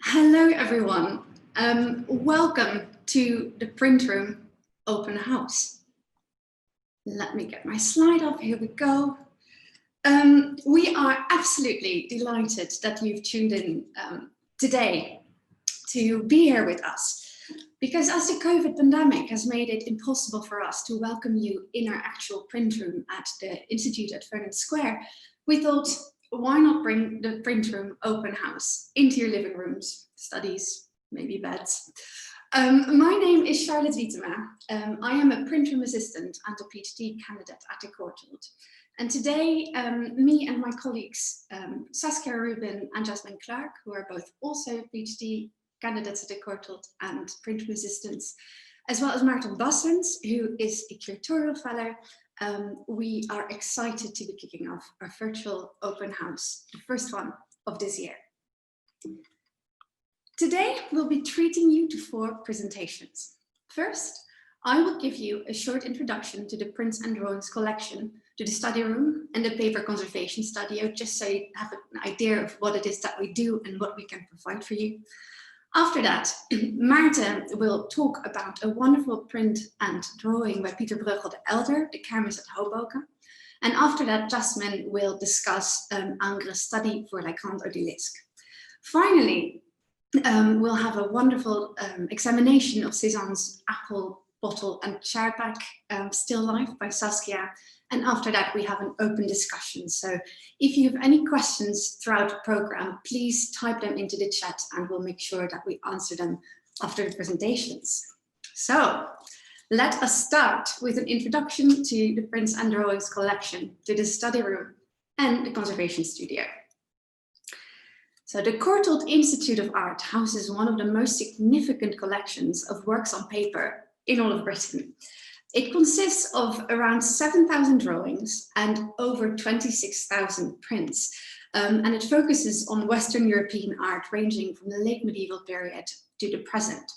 Hello, everyone. Welcome to the print room open house. Let me get my slide up. Here we go. We are absolutely delighted that you've tuned in today to be here with us, because as the COVID pandemic has made it impossible for us to welcome you in our actual print room at the Institute at Vernon Square, we thought, why not bring the print room open house into your living rooms, studies, maybe beds. My name is Charlotte Wietema. I am a print room assistant and a PhD candidate at the Courtauld. And today, me and my colleagues, Saskia Rubin and Jasmine Clark, who are both also PhD candidates at the Courtauld and print room assistants, as well as Maarten Bassens, who is a curatorial fellow, we are excited to be kicking off our virtual open house, the first one of this year. Today, we'll be treating you to 4 presentations. First, I will give you a short introduction to the prints and drawings collection, to the study room and the paper conservation studio, just so you have an idea of what it is that we do and what we can provide for you. After that, Maarten will talk about a wonderful print and drawing by Pieter Bruegel the Elder, the canvas at Hoboken. And after that, Jasmine will discuss Ingres' study for Odalisque. Finally, we'll have a wonderful examination of Cézanne's apple, bottle and chairback still life by Saskia. And after that, we have an open discussion. So if you have any questions throughout the program, please type them into the chat and we'll make sure that we answer them after the presentations. So let us start with an introduction to the prints and drawings collection, to the study room and the conservation studio. So the Courtauld Institute of Art houses one of the most significant collections of works on paper in all of Britain. It consists of around 7,000 drawings and over 26,000 prints. And it focuses on Western European art ranging from the late medieval period to the present.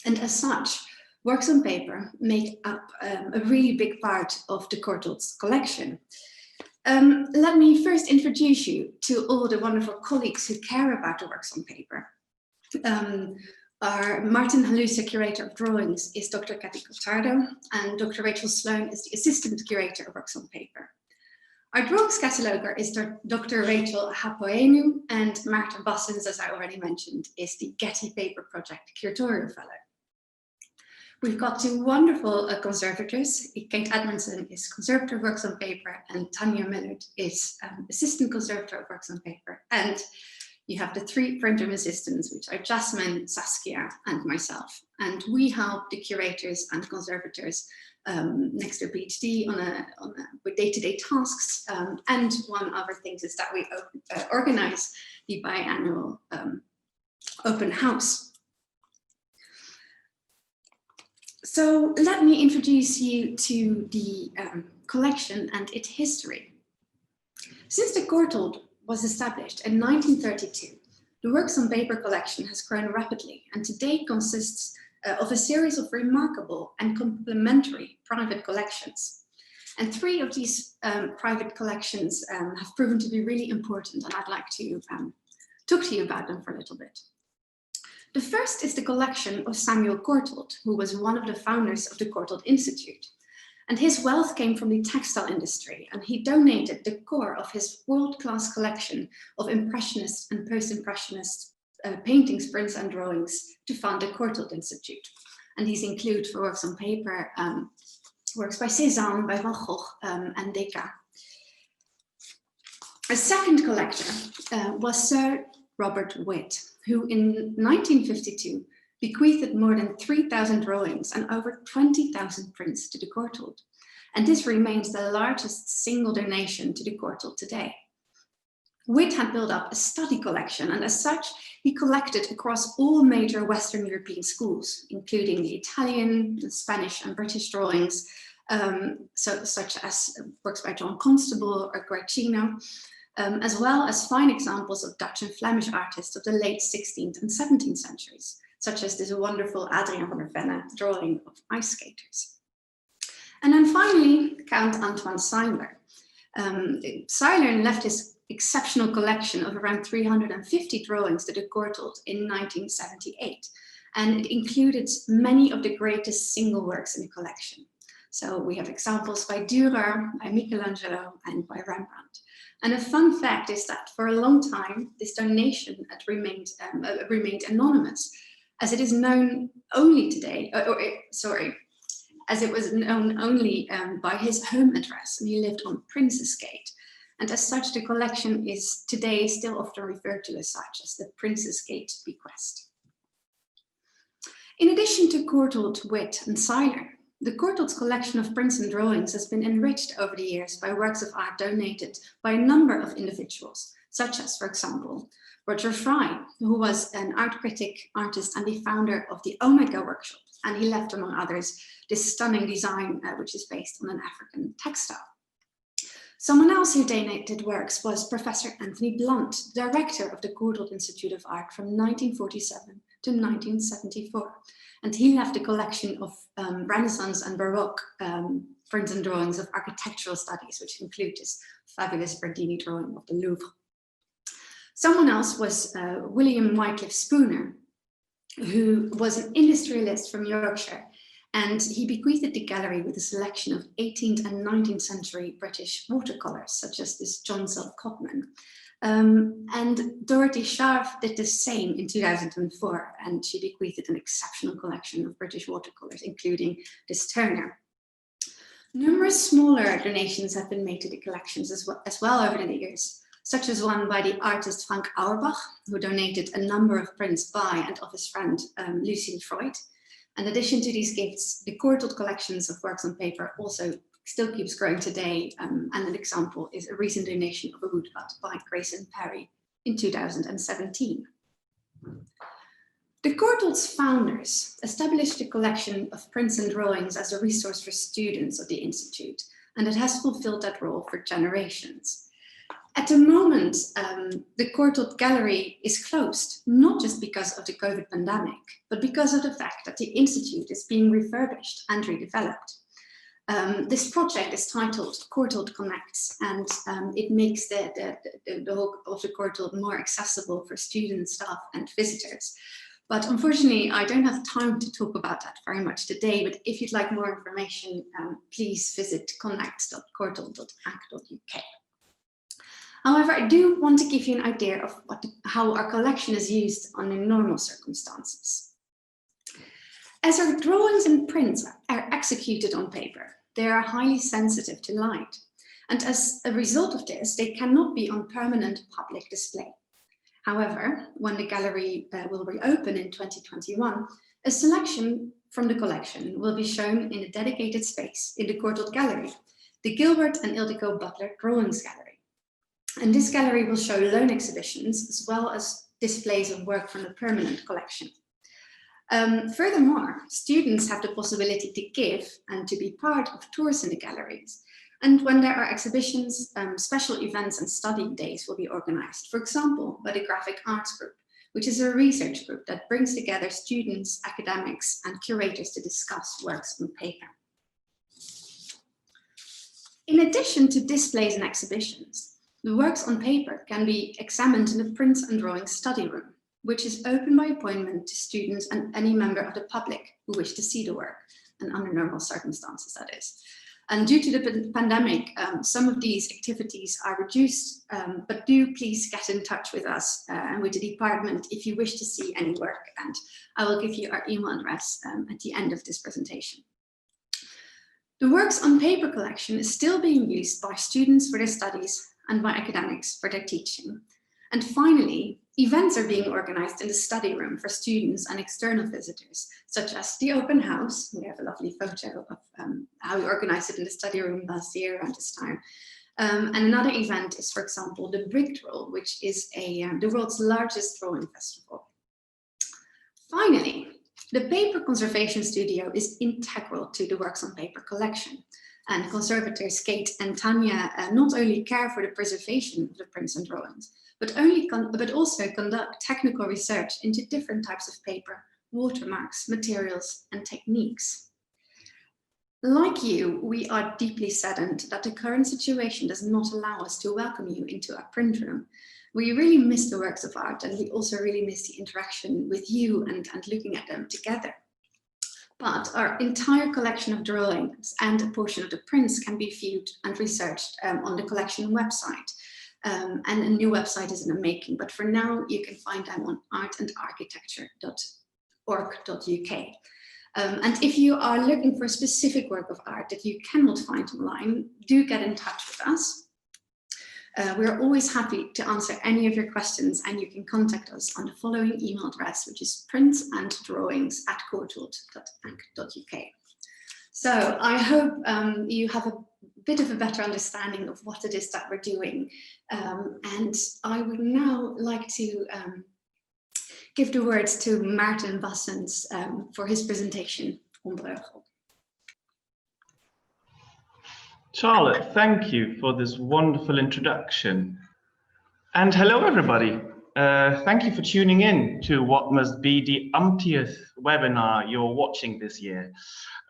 And as such, works on paper make up a really big part of the Courtauld's collection. Let me first introduce you to all the wonderful colleagues who care about the works on paper. Our Martin Halusa curator of drawings is Dr. Cathy Courtauld, and Dr. Rachel Sloan is the assistant curator of works on paper. Our drawings cataloger is Dr. Rachel Hapoenu, and Maarten Bassens, as I already mentioned, is the Getty Paper Project curatorial fellow. We've got 2 wonderful conservators. Kate Edmondson is conservator of works on paper, and Tanya Millard is assistant conservator of works on paper. And you have the 3 print room assistants, which are Jasmine, Saskia, and myself. And we help the curators and conservators next to a PhD with day-to-day tasks. And one of our things is that we organize the biannual open house. So let me introduce you to the collection and its history. Since the Courtauld was established in 1932, the works on paper collection has grown rapidly and today consists of a series of remarkable and complementary private collections. And 3 of these private collections have proven to be really important, and I'd like to talk to you about them for a little bit. The first is the collection of Samuel Courtauld, who was one of the founders of the Courtauld Institute. And his wealth came from the textile industry, and he donated the core of his world-class collection of Impressionist and Post-Impressionist paintings, prints and drawings to fund the Courtauld Institute. And these include, for works on paper, works by Cézanne, by Van Gogh and Deca. A second collector was Sir Robert Witt, who in 1952 bequeathed more than 3,000 drawings and over 20,000 prints to the Courtauld. And this remains the largest single donation to the Courtauld today. Witt had built up a study collection, and as such, he collected across all major Western European schools, including the Italian, the Spanish and British drawings, such as works by John Constable or Guercino, as well as fine examples of Dutch and Flemish artists of the late 16th and 17th centuries, such as this wonderful Adrien van der Venne drawing of ice skaters. And then finally, Count Antoine Seiler. Seiler left his exceptional collection of around 350 drawings to the Courtauld in 1978. And it included many of the greatest single works in the collection. So we have examples by Dürer, by Michelangelo, and by Rembrandt. And a fun fact is that for a long time, this donation had remained anonymous, as it is known only today, as it was known only by his home address, and he lived on Prince's Gate. And as such, the collection is today still often referred to as such, as the Prince's Gate bequest. In addition to Courtauld, Witt, and Seiler, the Courtauld's collection of prints and drawings has been enriched over the years by works of art donated by a number of individuals, such as, for example, Roger Fry, who was an art critic, artist, and the founder of the Omega workshop. And he left, among others, this stunning design, which is based on an African textile. Someone else who donated works was Professor Anthony Blunt, director of the Courtauld Institute of Art from 1947 to 1974. And he left a collection of Renaissance and Baroque prints and drawings of architectural studies, which include this fabulous Bernini drawing of the Louvre. Someone else was William Wycliffe Spooner, who was an industrialist from Yorkshire, and he bequeathed the gallery with a selection of 18th and 19th century British watercolors, such as this John Sell Cotman. And Dorothy Sharp did the same in 2004, and she bequeathed an exceptional collection of British watercolors, including this Turner. Numerous smaller donations have been made to the collections as well over the years, such as one by the artist Frank Auerbach, who donated a number of prints by and of his friend Lucien Freud. In addition to these gifts, the Courtauld collections of works on paper also still keeps growing today, and an example is a recent donation of a woodcut by Grayson Perry in 2017. The Courtauld's founders established a collection of prints and drawings as a resource for students of the Institute, and it has fulfilled that role for generations. At the moment, the Courtauld Gallery is closed, not just because of the COVID pandemic, but because of the fact that the Institute is being refurbished and redeveloped. This project is titled Courtauld Connects, and it makes the whole of the Courtauld more accessible for students, staff, and visitors. But unfortunately, I don't have time to talk about that very much today, but if you'd like more information, please visit connects.courtauld.ac.uk. However, I do want to give you an idea of how our collection is used under normal circumstances. As our drawings and prints are executed on paper, they are highly sensitive to light. And as a result of this, they cannot be on permanent public display. However, when the gallery will reopen in 2021, a selection from the collection will be shown in a dedicated space in the Courtauld Gallery, the Gilbert and Ildiko Butler Drawings Gallery. And this gallery will show loan exhibitions as well as displays of work from the permanent collection. Furthermore, students have the possibility to give and to be part of tours in the galleries. And when there are exhibitions, special events and study days will be organized, for example, by the Graphic Arts Group, which is a research group that brings together students, academics, and curators to discuss works on paper. In addition to displays and exhibitions, the works on paper can be examined in the Prints and Drawings study room, which is open by appointment to students and any member of the public who wish to see the work, and under normal circumstances, that is. And due to the pandemic, some of these activities are reduced, but do please get in touch with us and with the department if you wish to see any work, and I will give you our email address at the end of this presentation. The works on paper collection is still being used by students for their studies and by academics for their teaching. And finally, events are being organized in the study room for students and external visitors, such as the open house. We have a lovely photo of how we organized it in the study room last year around this time. And another event is, for example, the Brick Roll, which is the world's largest drawing festival. Finally, the paper conservation studio is integral to the works on paper collection. And conservators Kate and Tanya not only care for the preservation of the prints and drawings, but also conduct technical research into different types of paper, watermarks, materials, and techniques. Like you, we are deeply saddened that the current situation does not allow us to welcome you into our print room. We really miss the works of art, and we also really miss the interaction with you and looking at them together. But our entire collection of drawings and a portion of the prints can be viewed and researched on the collection website. And a new website is in the making, but for now you can find them on artandarchitecture.org.uk. And if you are looking for a specific work of art that you cannot find online, do get in touch with us. We're always happy to answer any of your questions, and you can contact us on the following email address, which is printsanddrawings@courtauld.uk. So I hope you have a bit of a better understanding of what it is that we're doing. And I would now like to give the words to Maarten Bassens for his presentation on Bruegel. Charlotte, thank you for this wonderful introduction. And hello, everybody. Thank you for tuning in to what must be the umpteenth webinar you're watching this year.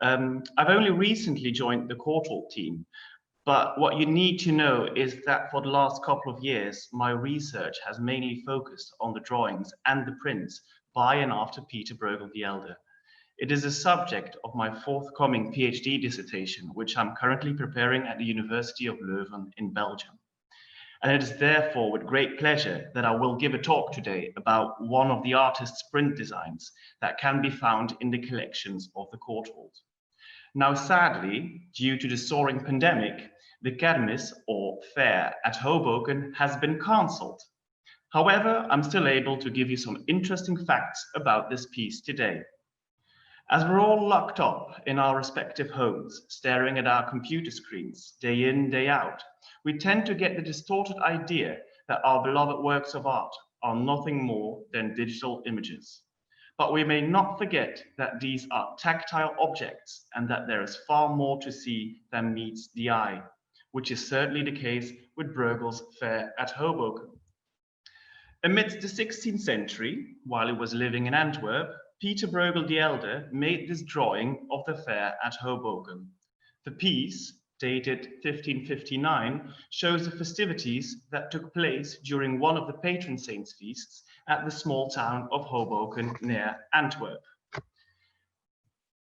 I've only recently joined the Courtauld team, but what you need to know is that for the last couple of years, my research has mainly focused on the drawings and the prints by and after Pieter Bruegel the Elder. It is the subject of my forthcoming PhD dissertation, which I'm currently preparing at the University of Leuven in Belgium. And it is therefore with great pleasure that I will give a talk today about one of the artist's print designs that can be found in the collections of the Courtauld. Now, sadly, due to the soaring pandemic, the Kermis, or fair, at Hoboken has been cancelled. However, I'm still able to give you some interesting facts about this piece today. As we're all locked up in our respective homes, staring at our computer screens day in, day out, we tend to get the distorted idea that our beloved works of art are nothing more than digital images. But we may not forget that these are tactile objects and that there is far more to see than meets the eye, which is certainly the case with Bruegel's fair at Hoboken. Amidst the 16th century, while he was living in Antwerp, Pieter Bruegel the Elder made this drawing of the fair at Hoboken. The piece, dated 1559, shows the festivities that took place during one of the patron saints' feasts at the small town of Hoboken near Antwerp.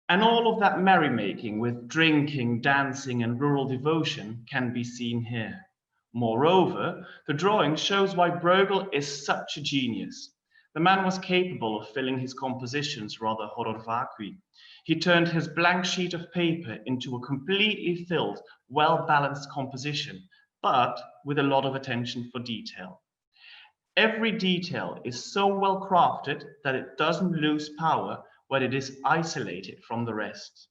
And all of that merrymaking with drinking, dancing, and rural devotion can be seen here. Moreover, the drawing shows why Bruegel is such a genius. The man was capable of filling his compositions rather horror vacui. He turned his blank sheet of paper into a completely filled, well-balanced composition, but with a lot of attention for detail. Every detail is so well crafted that it doesn't lose power when it is isolated from the rest.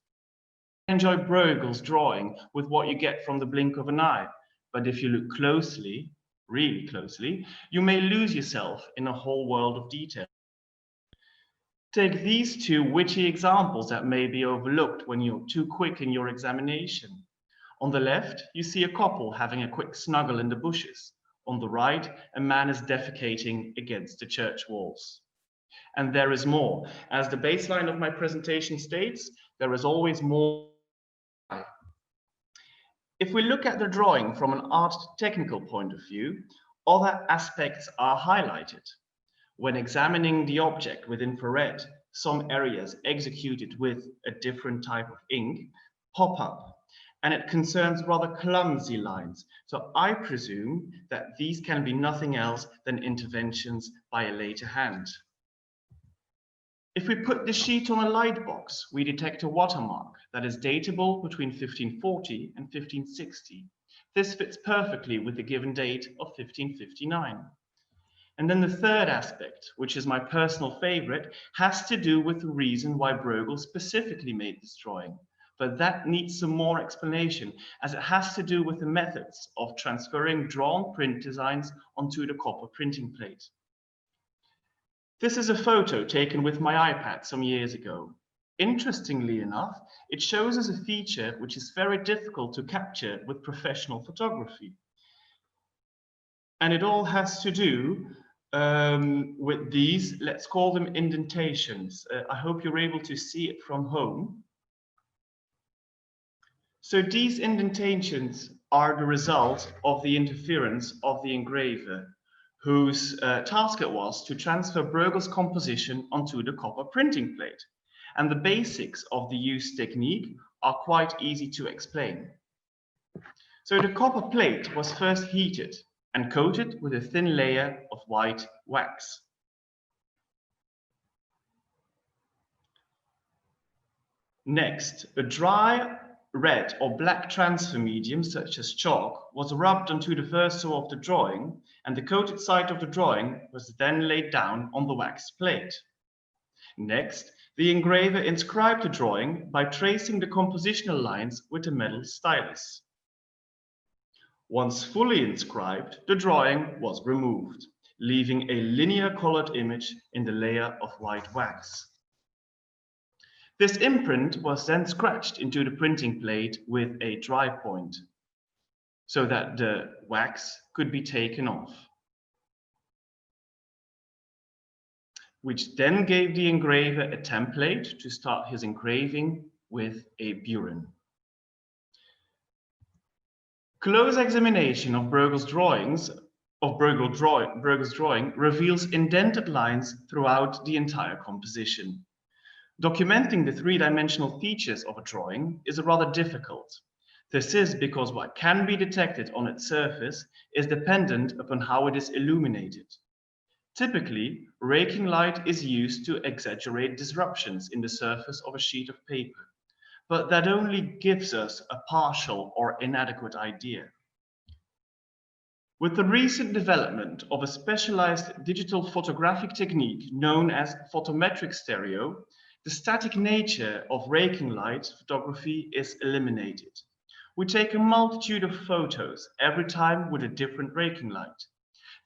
Enjoy Bruegel's drawing with what you get from the blink of an eye, but if you look closely, really closely, you may lose yourself in a whole world of detail. Take these two witty examples that may be overlooked when you're too quick in your examination. On the left, you see a couple having a quick snuggle in the bushes. On the right, a man is defecating against the church walls. And there is more. As the baseline of my presentation states, there is always more. If we look at the drawing from an art technical point of view, other aspects are highlighted. When examining the object with infrared, some areas executed with a different type of ink pop up, and it concerns rather clumsy lines. So I presume that these can be nothing else than interventions by a later hand. If we put the sheet on a light box, we detect a watermark that is datable between 1540 and 1560. This fits perfectly with the given date of 1559. And then the third aspect, which is my personal favorite, has to do with the reason why Bruegel specifically made this drawing. But that needs some more explanation, as it has to do with the methods of transferring drawn print designs onto the copper printing plate. This is a photo taken with my iPad some years ago. Interestingly enough, it shows us a feature which is very difficult to capture with professional photography. And it all has to do with these, let's call them indentations. I hope you're able to see it from home. So these indentations are the result of the interference of the engraver, whose task it was to transfer Bruegel's composition onto the copper printing plate. And the basics of the use technique are quite easy to explain. So the copper plate was first heated and coated with a thin layer of white wax. Next, a dry red or black transfer medium, such as chalk, was rubbed onto the verso of the drawing, and the coated side of the drawing was then laid down on the wax plate. Next, the engraver inscribed the drawing by tracing the compositional lines with a metal stylus. Once fully inscribed, the drawing was removed, leaving a linear colored image in the layer of white wax. This imprint was then scratched into the printing plate with a dry point, so that the wax could be taken off, which then gave the engraver a template to start his engraving with a burin. Close examination of Bruegel's drawing reveals indented lines throughout the entire composition. Documenting the three-dimensional features of a drawing is rather difficult. This is because what can be detected on its surface is dependent upon how it is illuminated. Typically, raking light is used to exaggerate disruptions in the surface of a sheet of paper, but that only gives us a partial or inadequate idea. With the recent development of a specialized digital photographic technique known as photometric stereo, the static nature of raking light photography is eliminated. We take a multitude of photos every time with a different raking light.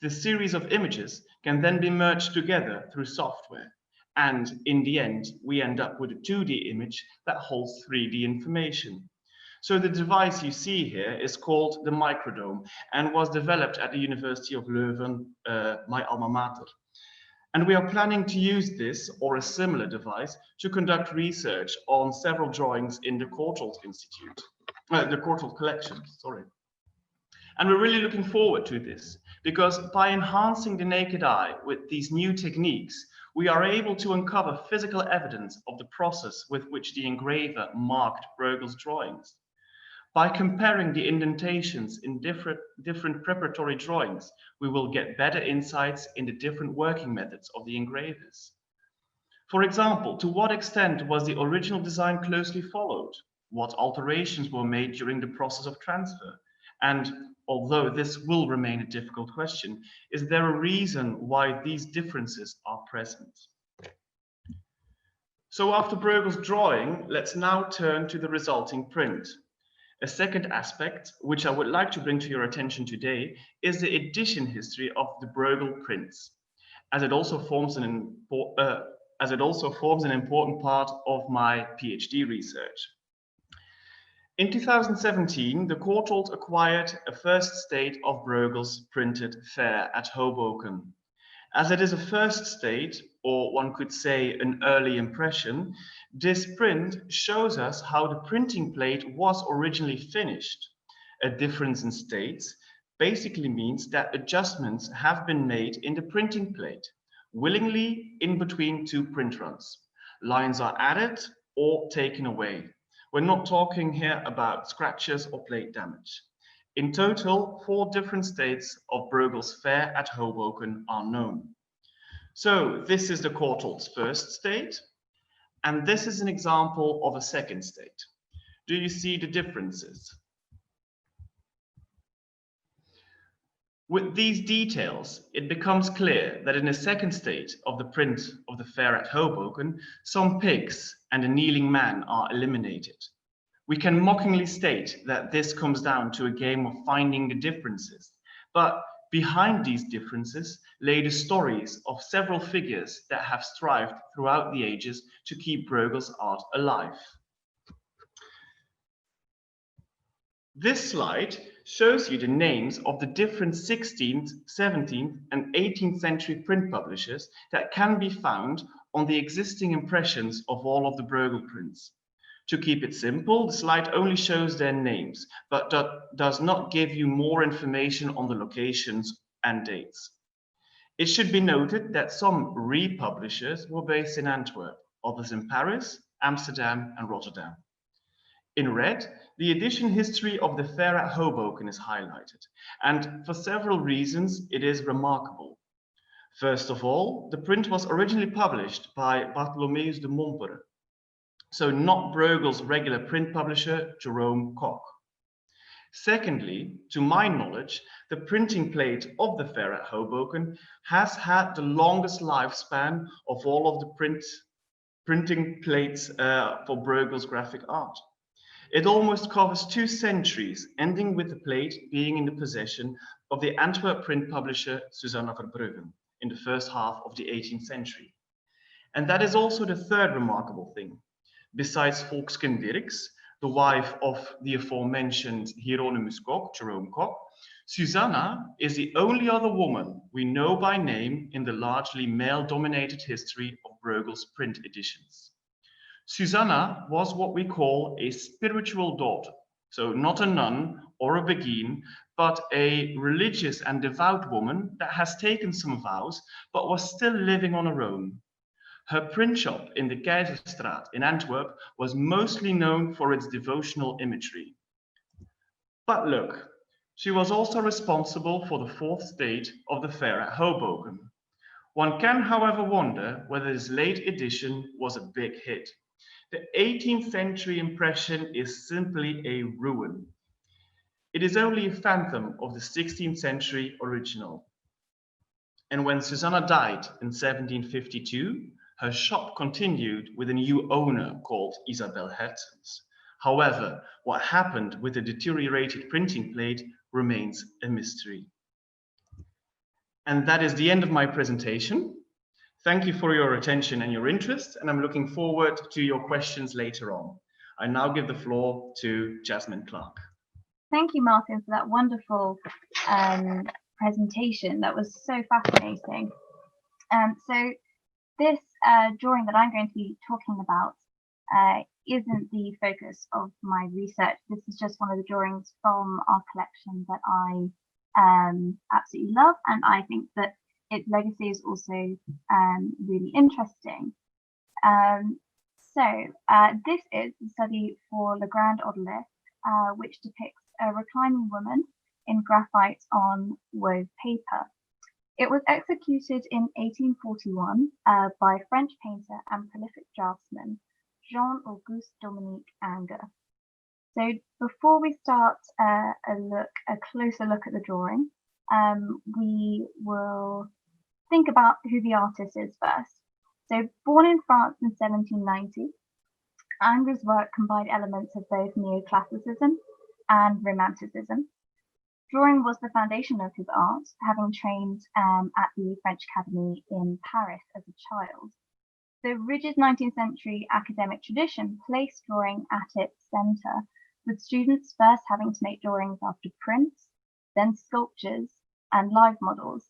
The series of images can then be merged together through software, and in the end, we end up with a 2D image that holds 3D information. So the device you see here is called the microdome and was developed at the University of Leuven, my alma mater. And we are planning to use this or a similar device to conduct research on several drawings in the Courtauld Institute, the Courtauld collection, sorry. And we're really looking forward to this because by enhancing the naked eye with these new techniques, we are able to uncover physical evidence of the process with which the engraver marked Bruegel's drawings. By comparing the indentations in different preparatory drawings, we will get better insights in the different working methods of the engravers. For example, to what extent was the original design closely followed? What alterations were made during the process of transfer? And although this will remain a difficult question, is there a reason why these differences are present? So after Bruegel's drawing, let's now turn to the resulting print. A second aspect, which I would like to bring to your attention today, is the edition history of the Bruegel prints, as it also forms an important part of my PhD research. In 2017, the Courtauld acquired a first state of Bruegel's printed fair at Hoboken. As it is a first state, or one could say an early impression, this print shows us how the printing plate was originally finished. A difference in states basically means that adjustments have been made in the printing plate, willingly in between two print runs. Lines are added or taken away. We're not talking here about scratches or plate damage. In total, 4 different states of Bruegel's fair at Hoboken are known. So this is the Courtauld's first state, and this is an example of a second state. Do you see the differences? With these details, it becomes clear that in the second state of the print of the fair at Hoboken, some pigs and a kneeling man are eliminated. We can mockingly state that this comes down to a game of finding the differences, but behind these differences lay the stories of several figures that have strived throughout the ages to keep Bruegel's art alive. This slide shows you the names of the different 16th, 17th, and 18th century print publishers that can be found on the existing impressions of all of the Bruegel prints. To keep it simple, the slide only shows their names, but does not give you more information on the locations and dates. It should be noted that some republishers were based in Antwerp, others in Paris, Amsterdam, and Rotterdam. In red, the edition history of the fair at Hoboken is highlighted, and for several reasons it is remarkable. First of all, the print was originally published by Bartholomeus de Montbert, so not Bruegel's regular print publisher, Jerome Koch. Secondly, to my knowledge, the printing plate of the fair at Hoboken has had the longest lifespan of all of the printing plates for Bruegel's graphic art. It almost covers 2 centuries, ending with the plate being in the possession of the Antwerp print publisher Suzanne Verbruggen in the first half of the 18th century. And that is also the third remarkable thing. Besides Volksken Dirks, the wife of the aforementioned Hieronymus Koch, Jerome Koch, Susanna is the only other woman we know by name in the largely male-dominated history of Bruegel's print editions. Susanna was what we call a spiritual daughter, so not a nun or a beguine, but a religious and devout woman that has taken some vows, but was still living on her own. Her print shop in the Keizerstraat in Antwerp was mostly known for its devotional imagery. But look, she was also responsible for the 4th state of the fair at Hoboken. One can, however, wonder whether this late edition was a big hit. The 18th century impression is simply a ruin. It is only a phantom of the 16th century original. And when Susanna died in 1752, her shop continued with a new owner called Isabel Hertzens. However, what happened with the deteriorated printing plate remains a mystery. And that is the end of my presentation. Thank you for your attention and your interest, and I'm looking forward to your questions later on. I now give the floor to Jasmine Clark. Thank you, Martin, for that wonderful presentation. That was so fascinating. So this drawing that I'm going to be talking about isn't the focus of my research. This is just one of the drawings from our collection that I absolutely love, and I think that its legacy is also really interesting. This is the study for Le Grand Odalisque, which depicts a reclining woman in graphite on wove paper. It was executed in 1841 by French painter and prolific draftsman Jean Auguste Dominique Ingres. So before we start a closer look at the drawing, we will think about who the artist is first. So born in France in 1790, Ingres' work combined elements of both neoclassicism and romanticism. Drawing was the foundation of his art, having trained at the French Academy in Paris as a child. The rigid 19th century academic tradition placed drawing at its centre, with students first having to make drawings after prints, then sculptures and live models.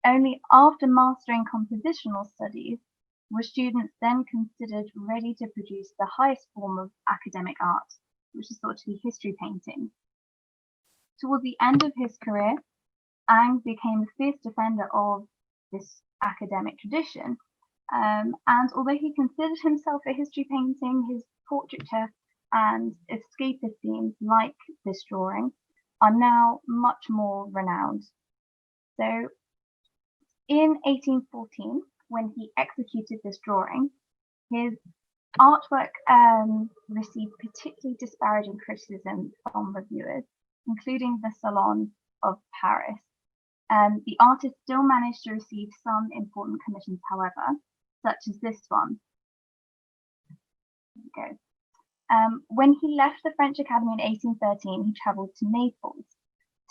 Only after mastering compositional studies were students then considered ready to produce the highest form of academic art, which is thought to be history painting. Toward the end of his career, Ingres became a fierce defender of this academic tradition, and although he considered himself a history painting, his portraiture and escapist themes like this drawing are now much more renowned. So in 1814, when he executed this drawing, his artwork received particularly disparaging criticism from reviewers, including the Salon of Paris. The artist still managed to receive some important commissions, however, such as this one. There we go. When he left the French Academy in 1813, he travelled to Naples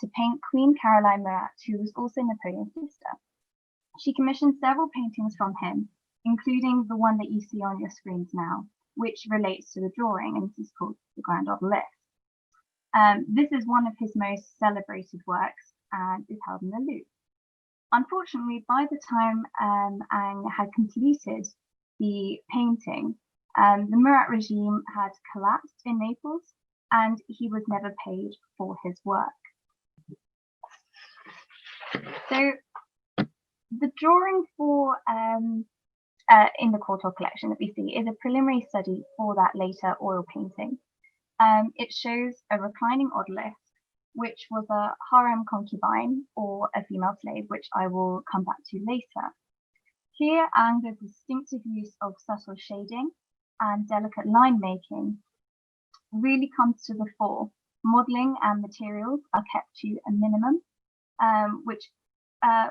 to paint Queen Caroline Murat, who was also Napoleon's sister. She commissioned several paintings from him, including the one that you see on your screens now, which relates to the drawing, and this is called The Grand Odalisque. This is one of his most celebrated works and is held in the Louvre. Unfortunately, by the time Ingres had completed the painting, The Murat regime had collapsed in Naples, and he was never paid for his work. So the drawing for in the Courtauld collection that we see is a preliminary study for that later oil painting. It shows a reclining Odalisque, which was a harem concubine or a female slave, which I will come back to later. Here, Ingres' distinctive use of subtle shading and delicate line making really comes to the fore. Modelling and materials are kept to a minimum, which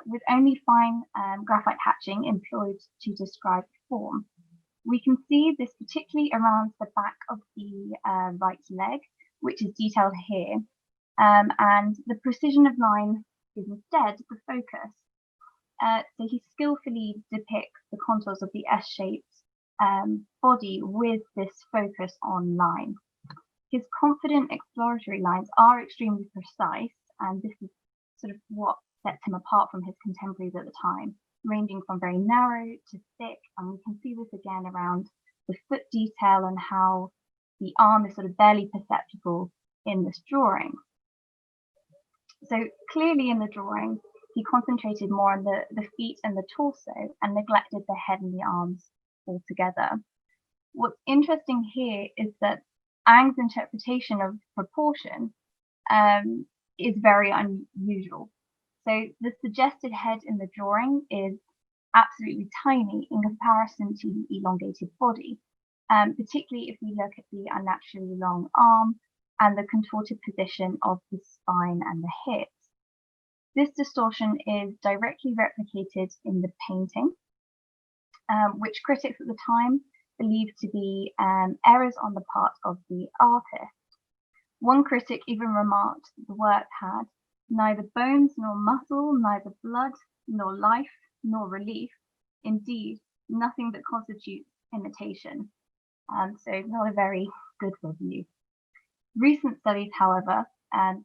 with only fine graphite hatching employed to describe form. We can see this particularly around the back of the right leg, which is detailed here, and the precision of line is instead the focus. So he skillfully depicts the contours of the S-shaped body with this focus on line. His confident exploratory lines are extremely precise, and this is sort of what sets him apart from his contemporaries at the time, ranging from very narrow to thick, and we can see this again around the foot detail and how the arm is sort of barely perceptible in this drawing. So clearly in the drawing, he concentrated more on the feet and the torso and neglected the head and the arms altogether. What's interesting here is that Ingres' interpretation of proportion is very unusual. So the suggested head in the drawing is absolutely tiny in comparison to the elongated body, particularly if we look at the unnaturally long arm and the contorted position of the spine and the hips. This distortion is directly replicated in the painting, which critics at the time believed to be errors on the part of the artist. One critic even remarked that the work had neither bones nor muscle, neither blood nor life nor relief, indeed nothing that constitutes imitation. So not a very good review. Recent studies, however,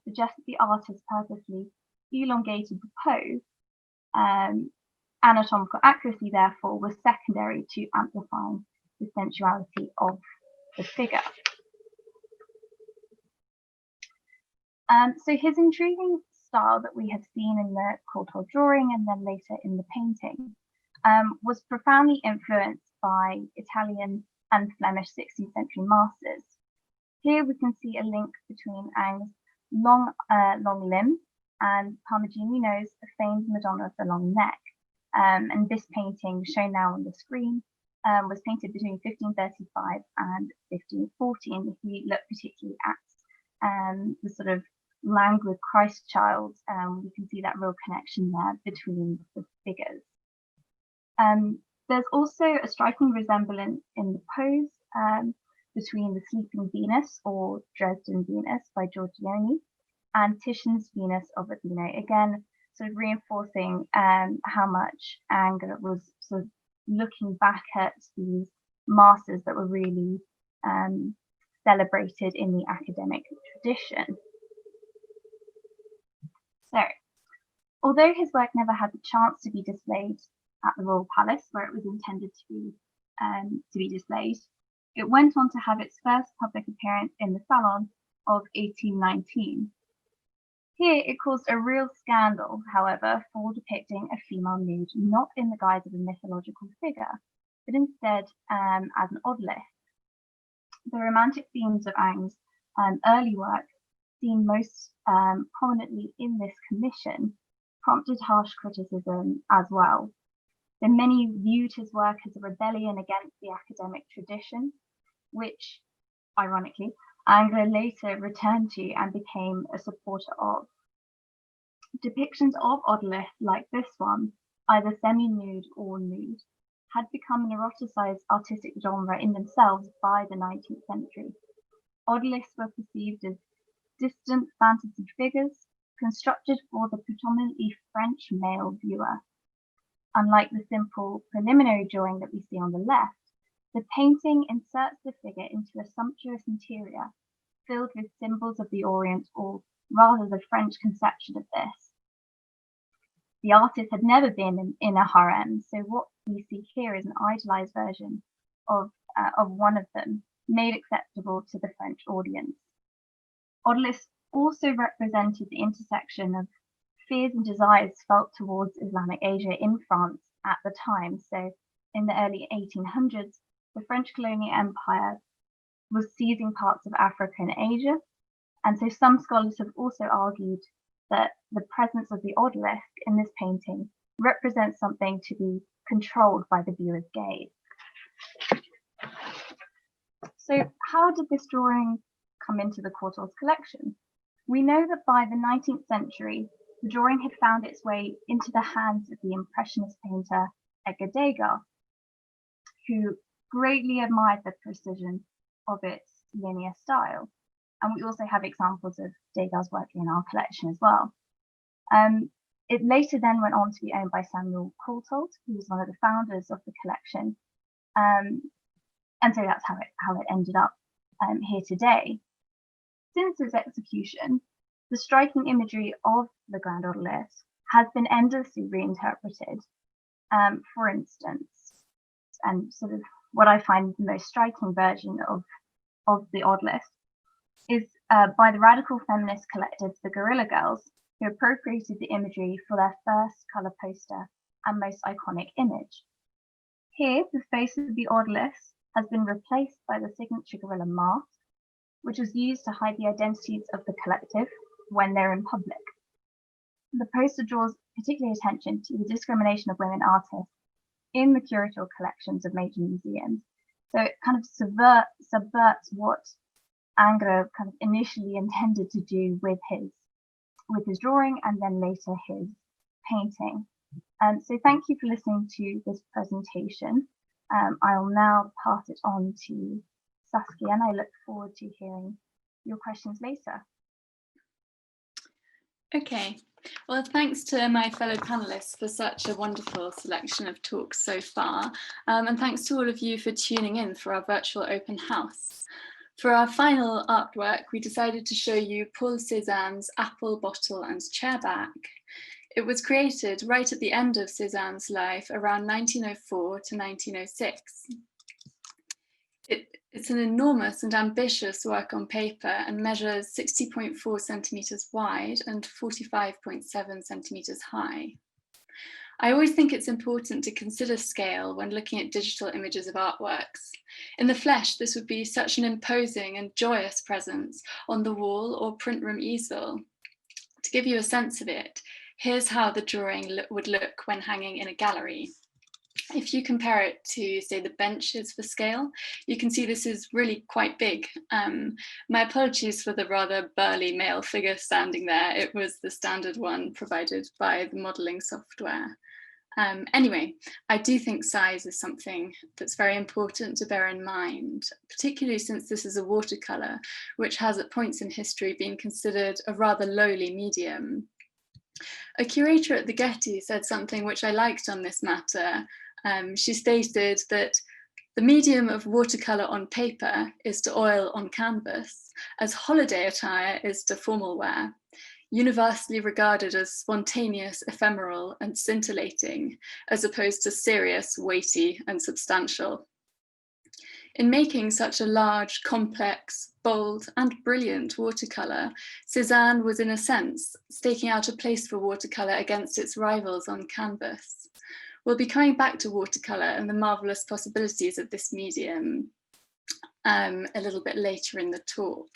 suggest that the artist purposely elongated the pose. Anatomical accuracy, therefore, was secondary to amplifying the sensuality of the figure. So his intriguing style that we have seen in the Courtauld drawing and then later in the painting was profoundly influenced by Italian and Flemish 16th century masters. Here we can see a link between Ingres' long limbs and Parmigianino's famed Madonna of the long neck. And this painting, shown now on the screen, was painted between 1535 and 1540. If we look particularly at the sort of languid Christ child, we can see that real connection there between the figures. There's also a striking resemblance in the pose between the Sleeping Venus or Dresden Venus by Giorgione and Titian's Venus of Urbino, again sort of reinforcing how much Ingres was sort of looking back at these masters that were really celebrated in the academic tradition. So, although his work never had the chance to be displayed at the Royal Palace, where it was intended to be displayed, it went on to have its first public appearance in the Salon of 1819. Here, it caused a real scandal, however, for depicting a female nude, not in the guise of a mythological figure, but instead as an Odalisque. The romantic themes of Ingres' early work, seen most prominently in this commission, prompted harsh criticism as well. So many viewed his work as a rebellion against the academic tradition, which, ironically, Ingres later returned to and became a supporter of. Depictions of Odalisques like this one, either semi-nude or nude, had become an eroticized artistic genre in themselves by the 19th century. Odalisques were perceived as distant fantasy figures constructed for the predominantly French male viewer. Unlike the simple preliminary drawing that we see on the left, the painting inserts the figure into a sumptuous interior filled with symbols of the Orient, or rather the French conception of this. The artist had never been in a harem, so what we see here is an idealized version of of one of them made acceptable to the French audience. Odalisque also represented the intersection of fears and desires felt towards Islamic Asia in France at the time. So in the early 1800s, the French colonial empire was seizing parts of Africa and Asia. And so some scholars have also argued that the presence of the Odalisque in this painting represents something to be controlled by the viewer's gaze. So how did this drawing come into the Courtauld collection? We know that by the 19th century, the drawing had found its way into the hands of the Impressionist painter Edgar Degas, who greatly admired the precision of its linear style. And we also have examples of Degas' work in our collection as well. It later then went on to be owned by Samuel Courtauld, who was one of the founders of the collection. And so that's how it ended up here today. Since its execution, the striking imagery of the Grand Odalisque has been endlessly reinterpreted. For instance, and sort of what I find the most striking version of the Odalisque is by the radical feminist collective the Guerrilla Girls, who appropriated the imagery for their first colour poster and most iconic image. Here, the face of the Odalisque has been replaced by the signature gorilla mask, which was used to hide the identities of the collective when they're in public. The poster draws particular attention to the discrimination of women artists in the curatorial collections of major museums. So it kind of subverts what Ingres kind of initially intended to do with his drawing and then later his painting. So thank you for listening to this presentation. I'll now pass it on to Saskia, and I look forward to hearing your questions later. Okay, well, thanks to my fellow panelists for such a wonderful selection of talks so far, and thanks to all of you for tuning in for our virtual open house. For our final artwork, we decided to show you Paul Cézanne's Apple, Bottle and Chairback. It was created right at the end of Cézanne's life, around 1904 to 1906. It's an enormous and ambitious work on paper and measures 60.4 centimetres wide and 45.7 centimetres high. I always think it's important to consider scale when looking at digital images of artworks. In the flesh, this would be such an imposing and joyous presence on the wall or print room easel. To give you a sense of it, here's how the drawing would look when hanging in a gallery. If you compare it to, say, the benches for scale, you can see this is really quite big. My apologies for the rather burly male figure standing there. It was the standard one provided by the modelling software. Anyway, I do think size is something that's very important to bear in mind, particularly since this is a watercolour, which has at points in history been considered a rather lowly medium. A curator at the Getty said something which I liked on this matter. She stated that the medium of watercolour on paper is to oil on canvas, as holiday attire is to formal wear, universally regarded as spontaneous, ephemeral and scintillating, as opposed to serious, weighty and substantial. In making such a large, complex, bold and brilliant watercolour, Cézanne was in a sense staking out a place for watercolour against its rivals on canvas. We'll be coming back to watercolour and the marvellous possibilities of this medium a little bit later in the talk.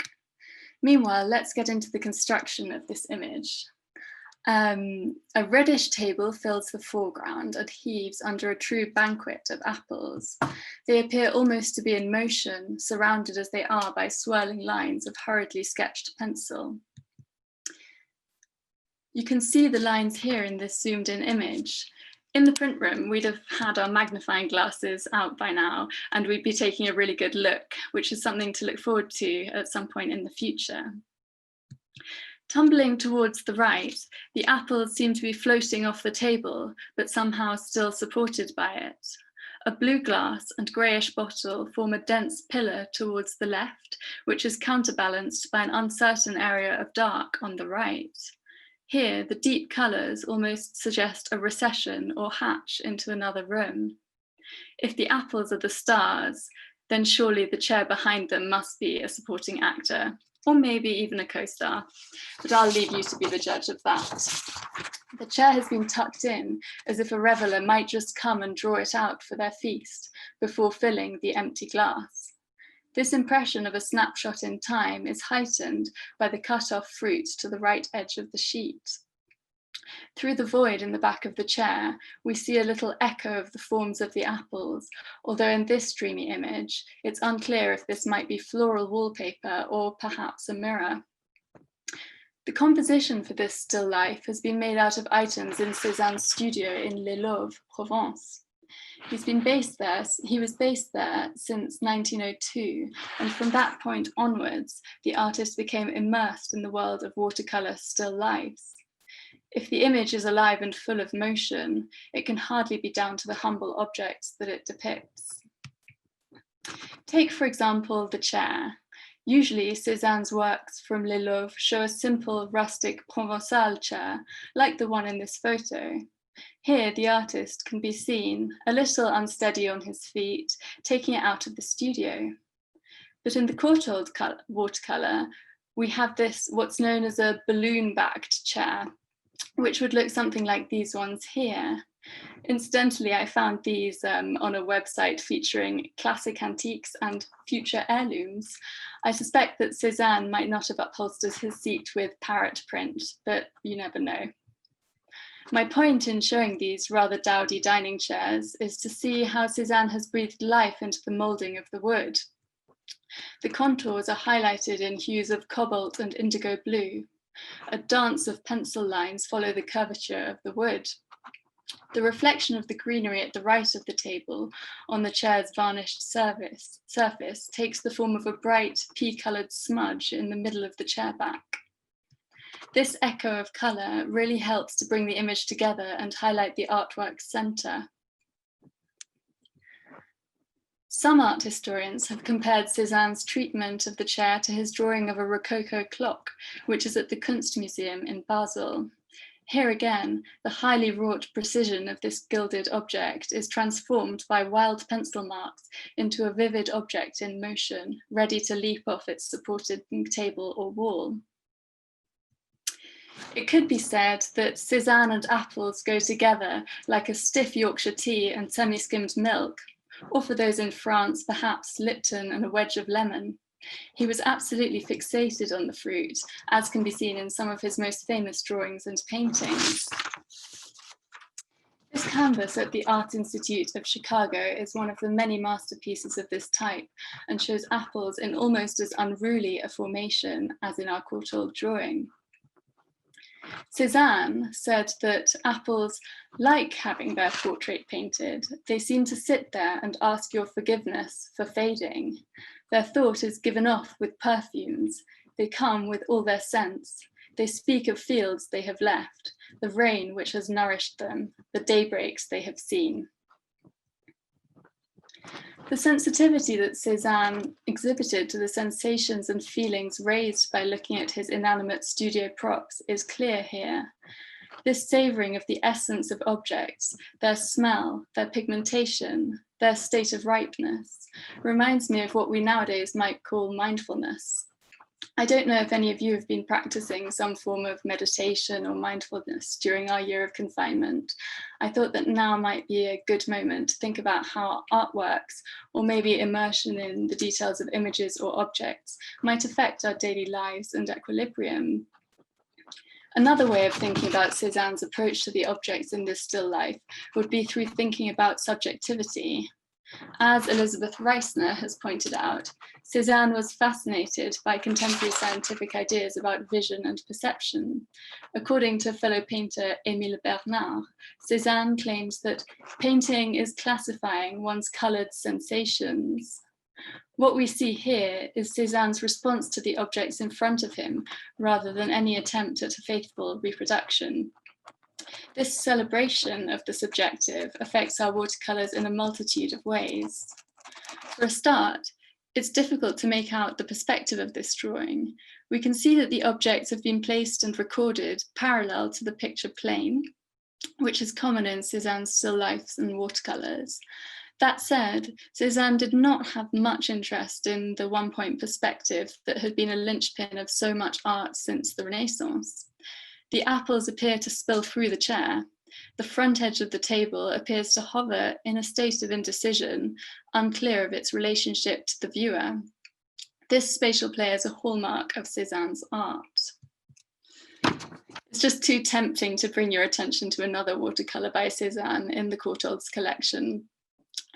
Meanwhile, let's get into the construction of this image. A reddish table fills the foreground and heaves under a true banquet of apples. They appear almost to be in motion, surrounded as they are by swirling lines of hurriedly sketched pencil. You can see the lines here in this zoomed in image. In the print room, we'd have had our magnifying glasses out by now, and we'd be taking a really good look, which is something to look forward to at some point in the future. Tumbling towards the right, the apples seem to be floating off the table, but somehow still supported by it. A blue glass and greyish bottle form a dense pillar towards the left, which is counterbalanced by an uncertain area of dark on the right. Here, the deep colours almost suggest a recession or hatch into another room. If the apples are the stars, then surely the chair behind them must be a supporting actor, or maybe even a co-star, but I'll leave you to be the judge of that. The chair has been tucked in as if a reveller might just come and draw it out for their feast before filling the empty glass. This impression of a snapshot in time is heightened by the cut-off fruit to the right edge of the sheet. Through the void in the back of the chair, we see a little echo of the forms of the apples, although in this dreamy image, it's unclear if this might be floral wallpaper or perhaps a mirror. The composition for this still life has been made out of items in Cézanne's studio in Les Louvres, Provence. He was based there since 1902, and from that point onwards, the artist became immersed in the world of watercolour still lifes. If the image is alive and full of motion, it can hardly be down to the humble objects that it depicts. Take, for example, the chair. Usually, Cézanne's works from Les Louvres show a simple, rustic Provençal chair, like the one in this photo. Here, the artist can be seen, a little unsteady on his feet, taking it out of the studio. But in the Courtauld watercolour, we have this, what's known as a balloon-backed chair, which would look something like these ones here. Incidentally, I found these on a website featuring classic antiques and future heirlooms. I suspect that Cézanne might not have upholstered his seat with parrot print, but you never know. My point in showing these rather dowdy dining chairs is to see how Cézanne has breathed life into the moulding of the wood. The contours are highlighted in hues of cobalt and indigo blue. A dance of pencil lines follow the curvature of the wood. The reflection of the greenery at the right of the table on the chair's varnished surface takes the form of a bright pea-coloured smudge in the middle of the chair back. This echo of colour really helps to bring the image together and highlight the artwork's centre. Some art historians have compared Cézanne's treatment of the chair to his drawing of a Rococo clock, which is at the Kunstmuseum in Basel. Here again, the highly wrought precision of this gilded object is transformed by wild pencil marks into a vivid object in motion, ready to leap off its supported table or wall. It could be said that Cézanne and apples go together like a stiff Yorkshire tea and semi-skimmed milk, or for those in France, perhaps Lipton and a wedge of lemon. He was absolutely fixated on the fruit, as can be seen in some of his most famous drawings and paintings. This canvas at the Art Institute of Chicago is one of the many masterpieces of this type and shows apples in almost as unruly a formation as in our Courtauld drawing. Cézanne said that apples like having their portrait painted. They seem to sit there and ask your forgiveness for fading. Their thought is given off with perfumes. They come with all their scents. They speak of fields they have left, the rain which has nourished them, the daybreaks they have seen. The sensitivity that Cézanne exhibited to the sensations and feelings raised by looking at his inanimate studio props is clear here. This savouring of the essence of objects, their smell, their pigmentation, their state of ripeness, reminds me of what we nowadays might call mindfulness. I don't know if any of you have been practicing some form of meditation or mindfulness during our year of confinement. I thought that now might be a good moment to think about how artworks, or maybe immersion in the details of images or objects, might affect our daily lives and equilibrium. Another way of thinking about Cézanne's approach to the objects in this still life would be through thinking about subjectivity. As Elizabeth Reisner has pointed out, Cézanne was fascinated by contemporary scientific ideas about vision and perception. According to fellow painter Émile Bernard, Cézanne claims that painting is classifying one's coloured sensations. What we see here is Cézanne's response to the objects in front of him, rather than any attempt at a faithful reproduction. This celebration of the subjective affects our watercolours in a multitude of ways. For a start, it's difficult to make out the perspective of this drawing. We can see that the objects have been placed and recorded parallel to the picture plane, which is common in Cézanne's still lifes and watercolours. That said, Cézanne did not have much interest in the one-point perspective that had been a linchpin of so much art since the Renaissance. The apples appear to spill through the chair. The front edge of the table appears to hover in a state of indecision, unclear of its relationship to the viewer. This spatial play is a hallmark of Cézanne's art. It's just too tempting to bring your attention to another watercolour by Cézanne in the Courtauld's collection.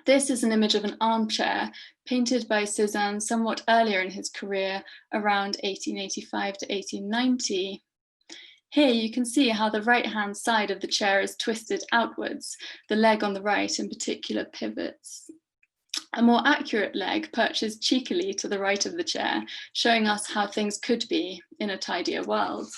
This is an image of an armchair painted by Cézanne somewhat earlier in his career, around 1885 to 1890. Here you can see how the right-hand side of the chair is twisted outwards, the leg on the right in particular pivots. A more accurate leg perches cheekily to the right of the chair, showing us how things could be in a tidier world.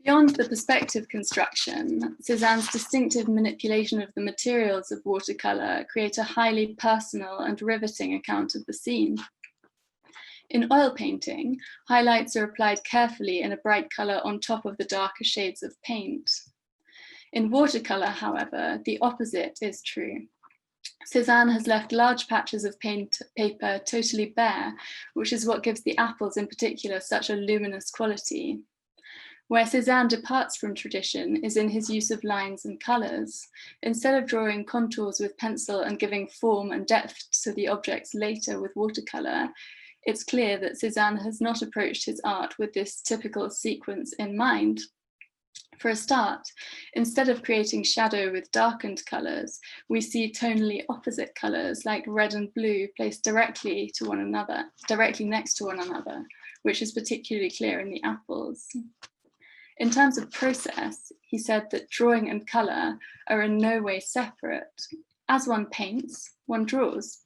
Beyond the perspective construction, Cézanne's distinctive manipulation of the materials of watercolour create a highly personal and riveting account of the scene. In oil painting, highlights are applied carefully in a bright colour on top of the darker shades of paint. In watercolour, however, the opposite is true. Cézanne has left large patches of paper totally bare, which is what gives the apples in particular such a luminous quality. Where Cézanne departs from tradition is in his use of lines and colours. Instead of drawing contours with pencil and giving form and depth to the objects later with watercolour, it's clear that Cézanne has not approached his art with this typical sequence in mind. For a start, instead of creating shadow with darkened colours, we see tonally opposite colours like red and blue placed directly next to one another, which is particularly clear in the apples. In terms of process, he said that drawing and colour are in no way separate. As one paints, one draws.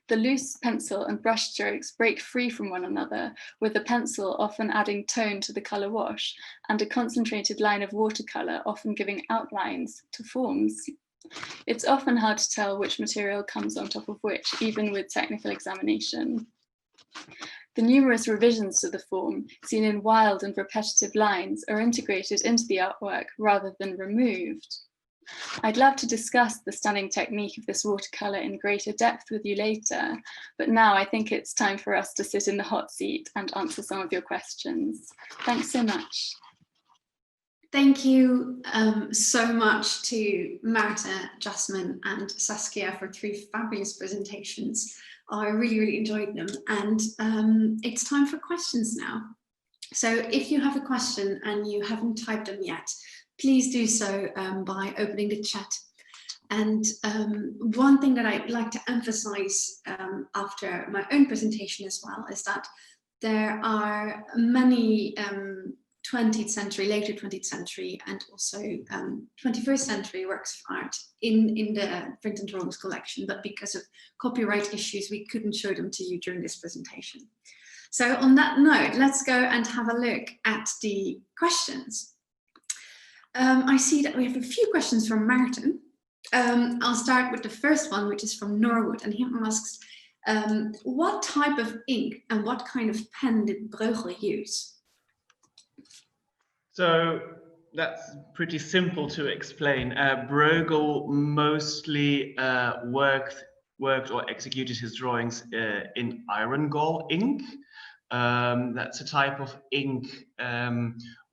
The loose pencil and brush strokes break free from one another, with the pencil often adding tone to the colour wash, and a concentrated line of watercolour often giving outlines to forms. It's often hard to tell which material comes on top of which, even with technical examination. The numerous revisions to the form, seen in wild and repetitive lines, are integrated into the artwork rather than removed. I'd love to discuss the stunning technique of this watercolour in greater depth with you later, but now I think it's time for us to sit in the hot seat and answer some of your questions. Thanks so much. Thank you so much to Marta, Jasmine and Saskia for 3 fabulous presentations. I really enjoyed them, and it's time for questions now. So if you have a question and you haven't typed them yet, please do so by opening the chat. And one thing that I'd like to emphasize after my own presentation as well is that there are many 20th century, later 20th century, and also 21st century works of art in the print and drawings collection, but because of copyright issues, we couldn't show them to you during this presentation. So on that note, let's go and have a look at the questions. I see that we have a few questions from Martin. I'll start with the first one, which is from Norwood, and he asks, what type of ink and what kind of pen did Bruegel use? So that's pretty simple to explain. Bruegel mostly worked or executed his drawings in iron gall ink. That's a type of ink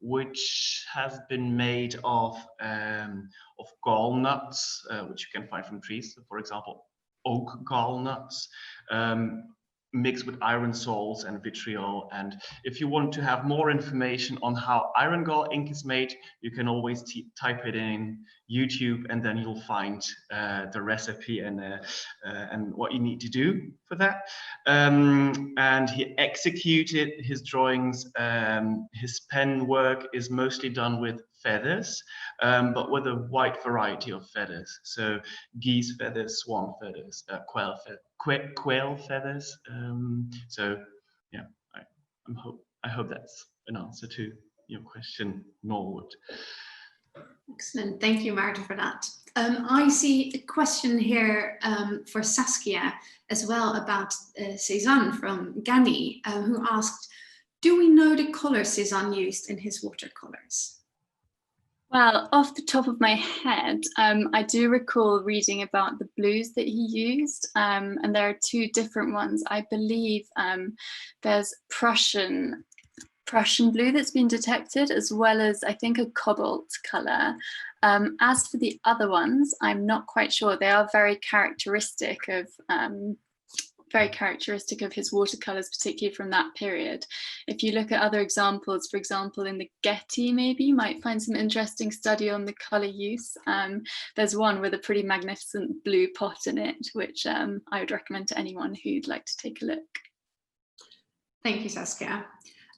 which has been made of gall nuts, which you can find from trees. So for example, oak gall nuts, mixed with iron salts and vitriol. And if you want to have more information on how iron gall ink is made, you can always type it in YouTube, and then you'll find the recipe and what you need to do for that. And he executed his drawings. His pen work is mostly done with feathers, but with a wide variety of feathers. So geese feathers, swan feathers, quail feathers. So yeah, I hope that's an answer to your question, Norwood. Excellent, thank you, Marta, for that. I see a question here for Saskia as well about Cézanne from Gani, who asked, do we know the color Cézanne used in his watercolors? Well, off the top of my head, I do recall reading about the blues that he used, and there are two different ones. I believe there's Prussian blue that's been detected, as well as I think a cobalt colour. As for the other ones, I'm not quite sure. They are very characteristic of his watercolours, particularly from that period. If you look at other examples, for example, in the Getty, maybe you might find some interesting study on the colour use. There's one with a pretty magnificent blue pot in it, which I would recommend to anyone who'd like to take a look. Thank you, Saskia.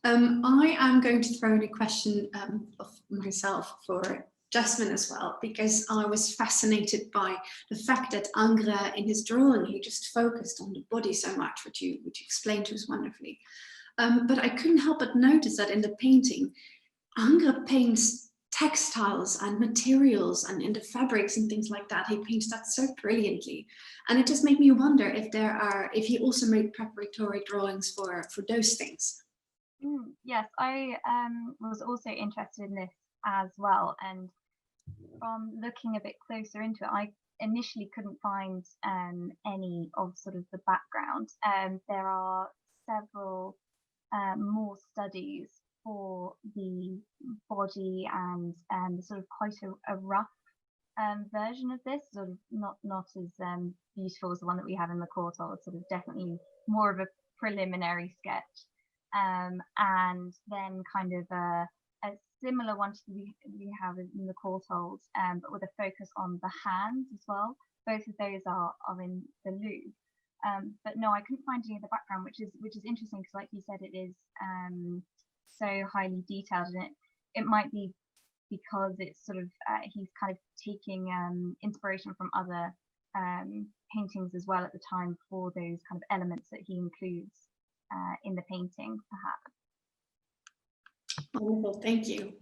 I am going to throw in a question of myself for Jasmine as well, because I was fascinated by the fact that Ingres, in his drawing, he just focused on the body so much, which you explained to us wonderfully. But I couldn't help but notice that in the painting, Ingres paints textiles and materials and in the fabrics and things like that. He paints that so brilliantly, and it just made me wonder if he also made preparatory drawings for those things. Yes, I was also interested in this as well, and from looking a bit closer into it, I initially couldn't find any of sort of the background. There are several more studies for the body and sort of quite a rough version of this, sort of not as beautiful as the one that we have in the Courtauld, sort of definitely more of a preliminary sketch. And then kind of a similar one to we have in the Courtauld, but with a focus on the hands as well. Both of those are in the Louvre. But no, I couldn't find any of the background, which is interesting, because like you said, it is so highly detailed, and it might be because it's sort of he's kind of taking inspiration from other paintings as well at the time for those kind of elements that he includes in the painting, perhaps. Wonderful, thank you.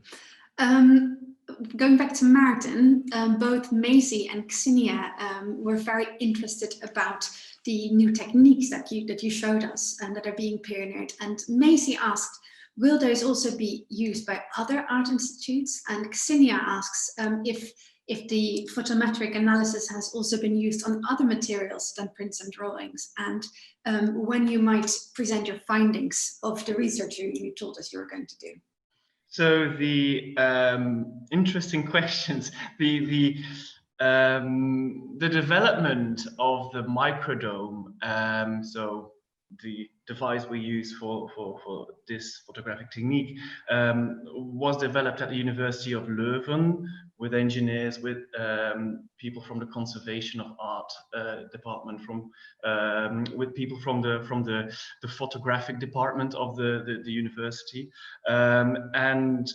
Going back to Maarten, both Maisie and Xinia were very interested about the new techniques that you showed us and that are being pioneered. And Maisie asked, will those also be used by other art institutes? And Xinia asks if the photometric analysis has also been used on other materials than prints and drawings, and when you might present your findings of the research you told us you were going to do. So the interesting questions. The development of the microdome, so the device we use for this photographic technique, was developed at the University of Leuven with engineers, with people from the conservation of art department, with people from the photographic department of the university, and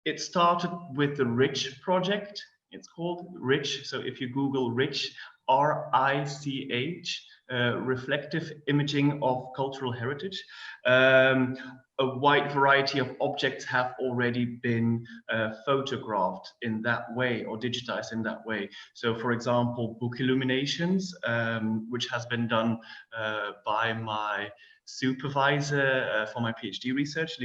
it started with the RICH project. It's called RICH. So if you Google RICH, RICH, reflective imaging of cultural heritage, a wide variety of objects have already been photographed in that way or digitized in that way. So for example, book illuminations, which has been done by my supervisor for my PhD research,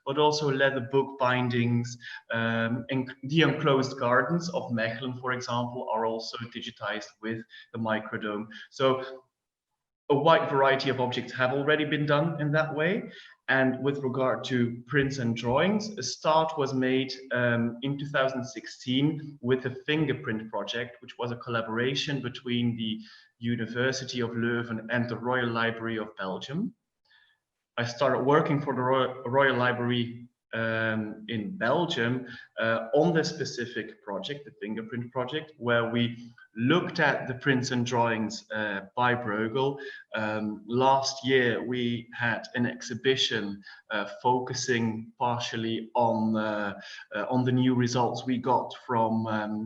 but also leather book bindings, and the enclosed gardens of Mechelen, for example, are also digitized with the microdome. So a wide variety of objects have already been done in that way. And with regard to prints and drawings, a start was made in 2016 with the fingerprint project, which was a collaboration between the University of Leuven and the Royal Library of Belgium. I started working for the Royal Library in Belgium on this specific project, the fingerprint project, where we looked at the prints and drawings by Bruegel. Last year we had an exhibition focusing partially on the new results we got from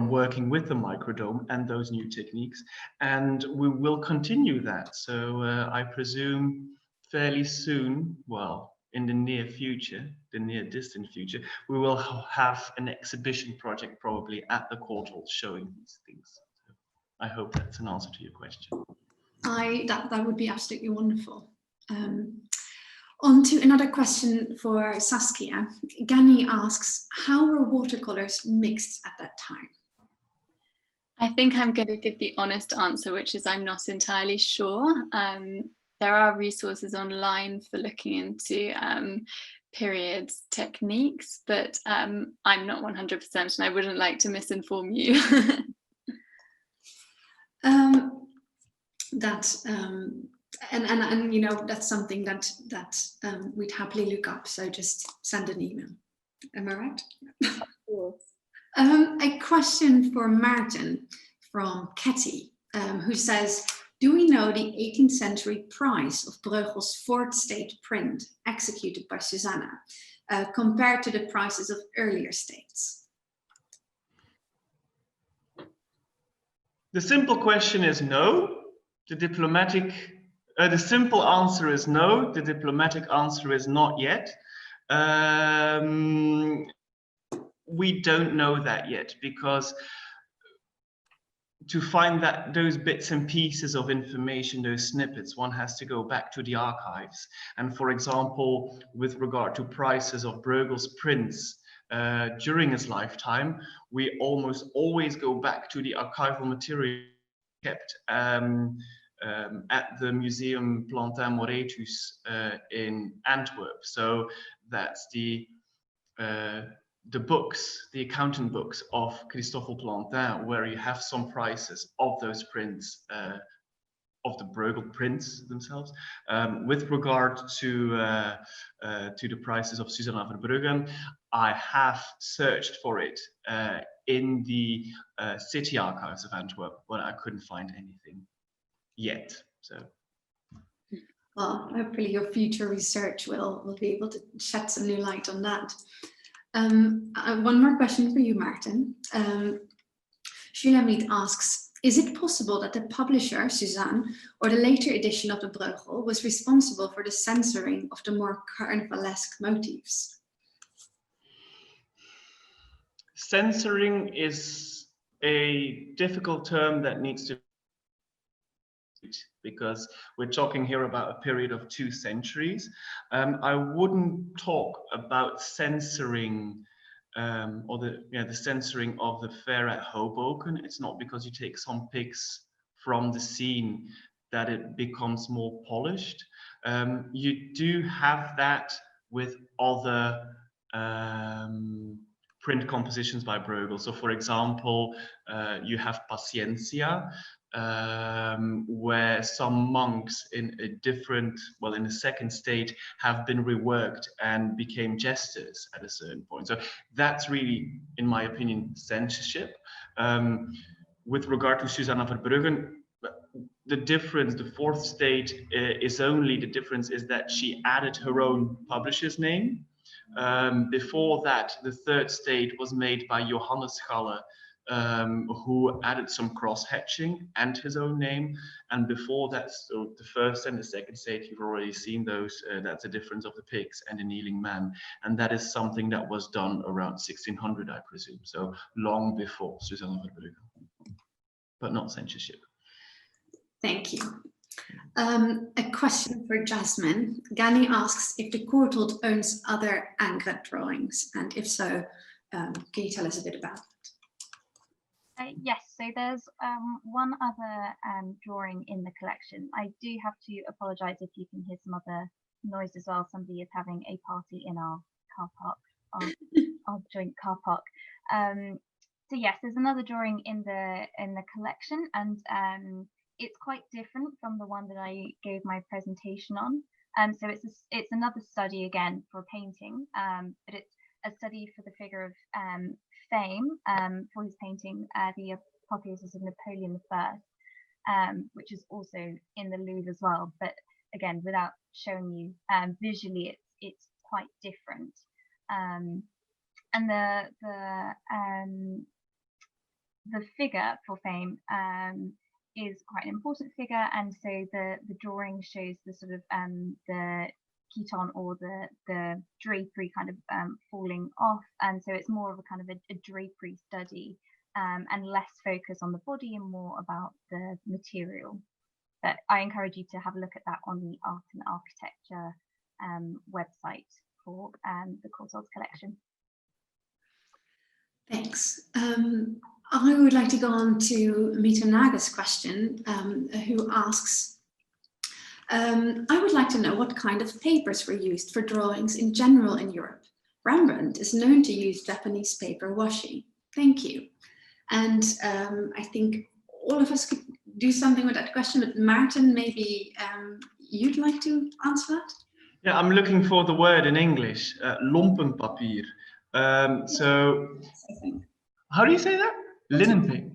working with the microdome and those new techniques, and we will continue that. So I presume fairly soon, well, in the near future, the near distant future, we will have an exhibition project probably at the Courtauld showing these things. So I hope that's an answer to your question. That would be absolutely wonderful. On to another question for Saskia. Gani asks, how were watercolors mixed at that time? I think I'm going to give the honest answer, which is I'm not entirely sure. There are resources online for looking into period techniques, but I'm not 100% and I wouldn't like to misinform you. And you know, that's something that we'd happily look up, so just send an email. Am I right? Of course. A question for Maarten from Ketty, who says, do we know the 18th century price of Breugel's fourth state print executed by Cézanne compared to the prices of earlier states? The simple question is no. The simple answer is no. The diplomatic answer is not yet. We don't know that yet, because to find those bits and pieces of information, those snippets, one has to go back to the archives. And for example, with regard to prices of Bruegel's prints during his lifetime, we almost always go back to the archival material kept at the Museum Plantin Moretus in Antwerp. So that's the books, the accounting books of Christoffel Plantin, where you have some prices of those prints, of the Bruegel prints themselves. With regard to the prices of Suzanne van Bruggen, I have searched for it in the city archives of Antwerp, but I couldn't find anything yet. So. Well, hopefully your future research will be able to shed some new light on that. One more question for you, Maarten. Shulamit asks, is it possible that the publisher, Cézanne, or the later edition of the Bruegel was responsible for the censoring of the more carnivalesque motifs? Censoring is a difficult term that needs to, because we're talking here about a period of 2 centuries. I wouldn't talk about censoring or the censoring of the fair at Hoboken. It's not because you take some pics from the scene that it becomes more polished. You do have that with other print compositions by Bruegel. So for example, you have Paciencia, where some monks in a different, well, in the second state have been reworked and became jesters at a certain point. So that's really, in my opinion, censorship. With regard to Suzanne van Bruggen, the difference, the fourth state is only, the difference is that she added her own publisher's name. Before that, the third state was made by Johannes Schaller, who added some cross-hatching and his own name. And before that, so the first and the second state, you've already seen those. That's the difference of the pigs and the kneeling man. And that is something that was done around 1600, I presume. So long before Suzanne van Bruggen, but not censorship. Thank you. A question for Jasmine. Gani asks if the Courtauld owns other Ingres drawings, and if so, can you tell us a bit about it? Yes, so there's one other drawing in the collection. I do have to apologise if you can hear some other noise as well. Somebody is having a party in our car park, our joint car park. So yes, there's another drawing in the collection, and it's quite different from the one that I gave my presentation on. So it's another study again for painting, but it's a study for the figure of Fame for his painting the Apotheosis of Napoleon I, which is also in the Louvre as well. But again, without showing you visually, it's quite different. And the figure for Fame is quite an important figure, and so the drawing shows the sort of the chiton or the drapery kind of falling off, and so it's more of a kind of a drapery study and less focus on the body and more about the material. But I encourage you to have a look at that on the Art and Architecture website for the Courtauld collection. Thanks. I would like to go on to Mieter Naga's question, who asks, I would like to know what kind of papers were used for drawings in general in Europe. Rembrandt is known to use Japanese paper washi. Thank you. And I think all of us could do something with that question, but Maarten, maybe you'd like to answer that? Yeah, I'm looking for the word in English, lompenpapier. So, how do you say that? Linen paper.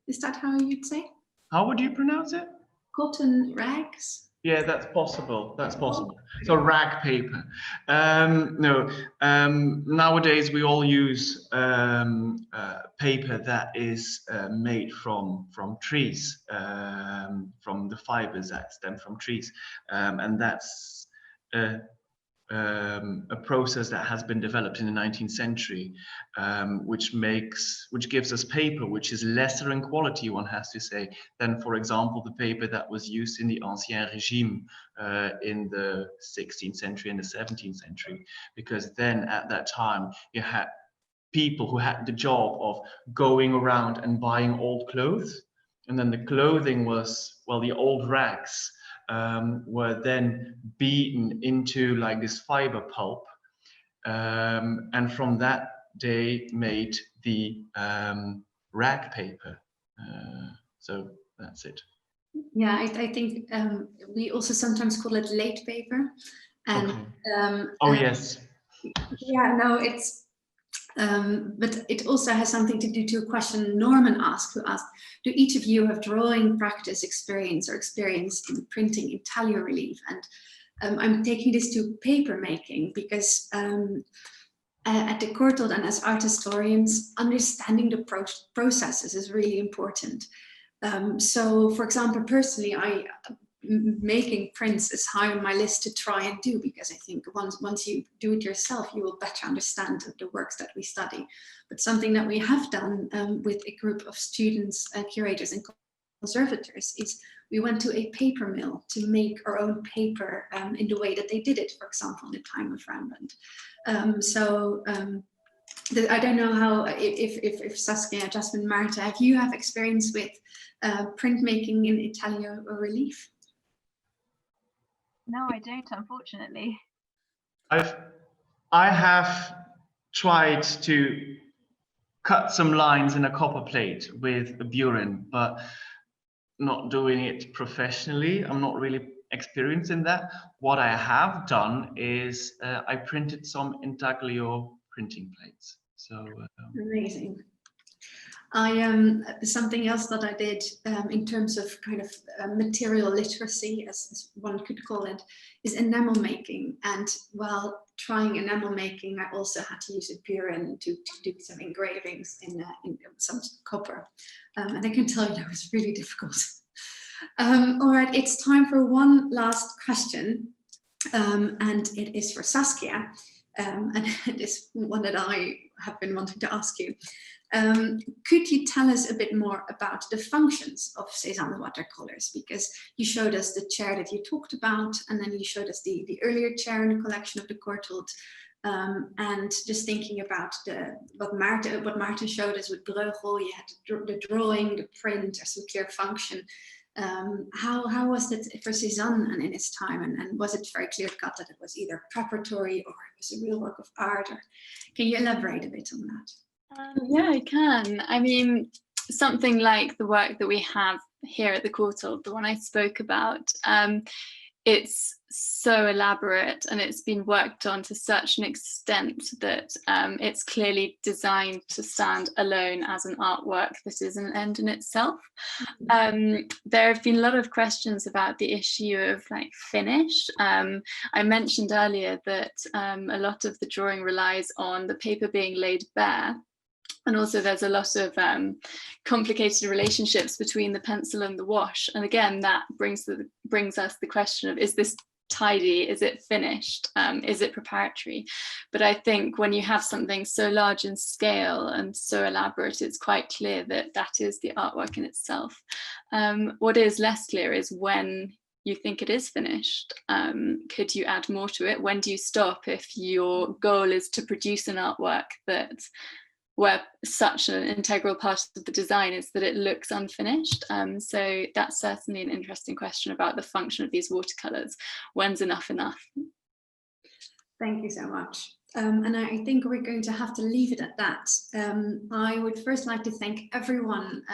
Is that how you'd say? How would you pronounce it? Cotton rags? Yeah, that's possible. That's possible. So rag paper. No, nowadays we all use paper that is made from trees, from the fibers that stem from trees, and that's a process that has been developed in the 19th century, which gives us paper which is lesser in quality, one has to say, than, for example, the paper that was used in the Ancien Régime in the 16th century and the 17th century, because then at that time you had people who had the job of going around and buying old clothes, and then the clothing was, well, the old rags were then beaten into like this fiber pulp, and from that day made the rag paper. So that's it. Yeah, I think we also sometimes call it late paper. And okay. Yes. Yeah, no, it's but it also has something to do to a question Norman asked, who asked, do each of you have drawing practice experience or experience in printing intaglio relief? And I'm taking this to paper making because at the Courtauld and as art historians, understanding the processes is really important. So, for example, personally, making prints is high on my list to try and do, because I think once you do it yourself, you will better understand the works that we study. But something that we have done with a group of students, curators and conservators is we went to a paper mill to make our own paper in the way that they did it, for example, in the time of Rembrandt. I don't know how, if Saskia, Jasmine, Marta, have you have experience with printmaking in intaglio or relief? No, I don't, unfortunately. I have tried to cut some lines in a copper plate with a burin, but not doing it professionally. I'm not really experienced in that. What I have done is I printed some intaglio printing plates. So amazing. Something else that I did in terms of kind of material literacy, as one could call it, is enamel making. And while trying enamel making, I also had to use a burin to do some engravings in some copper. And I can tell you that was really difficult. All right, it's time for one last question. And it is for Saskia. And it is one that I have been wanting to ask you. Could you tell us a bit more about the functions of Cézanne watercolors? Because you showed us the chair that you talked about, and then you showed us the earlier chair in the collection of the Courtauld. And just thinking about what Maarten showed us with Bruegel, you had the drawing, the print, there's some clear function. How was it for Cézanne and in his time? And was it very clear cut that it was either preparatory or it was a real work of art? Or can you elaborate a bit on that? Yeah, I can. I mean, something like the work that we have here at the Courtauld, the one I spoke about, it's so elaborate and it's been worked on to such an extent that it's clearly designed to stand alone as an artwork that is an end in itself. There have been a lot of questions about the issue of like finish. I mentioned earlier that a lot of the drawing relies on the paper being laid bare. And also there's a lot of complicated relationships between the pencil and the wash. And again, that brings us the question of, is this tidy? Is it finished? Is it preparatory? But I think when you have something so large in scale and so elaborate, it's quite clear that that is the artwork in itself. What is less clear is when you think it is finished? Could you add more to it? When do you stop if your goal is to produce an artwork where such an integral part of the design is that it looks unfinished? So that's certainly an interesting question about the function of these watercolours. When's enough enough? Thank you so much. And I think we're going to have to leave it at that. I would first like to thank everyone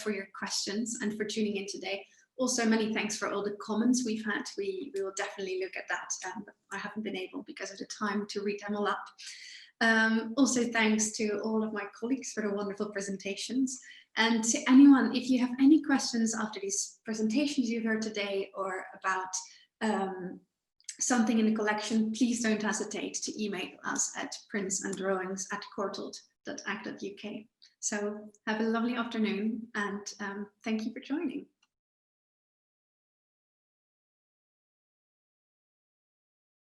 for your questions and for tuning in today. Also, many thanks for all the comments we've had. We will definitely look at that. But I haven't been able, because of the time, to read them all up. Also, thanks to all of my colleagues for the wonderful presentations. And to anyone, if you have any questions after these presentations you've heard today, or about something in the collection, please don't hesitate to email us at printsandDrawings@courtauld.ag.uk. So have a lovely afternoon, and thank you for joining.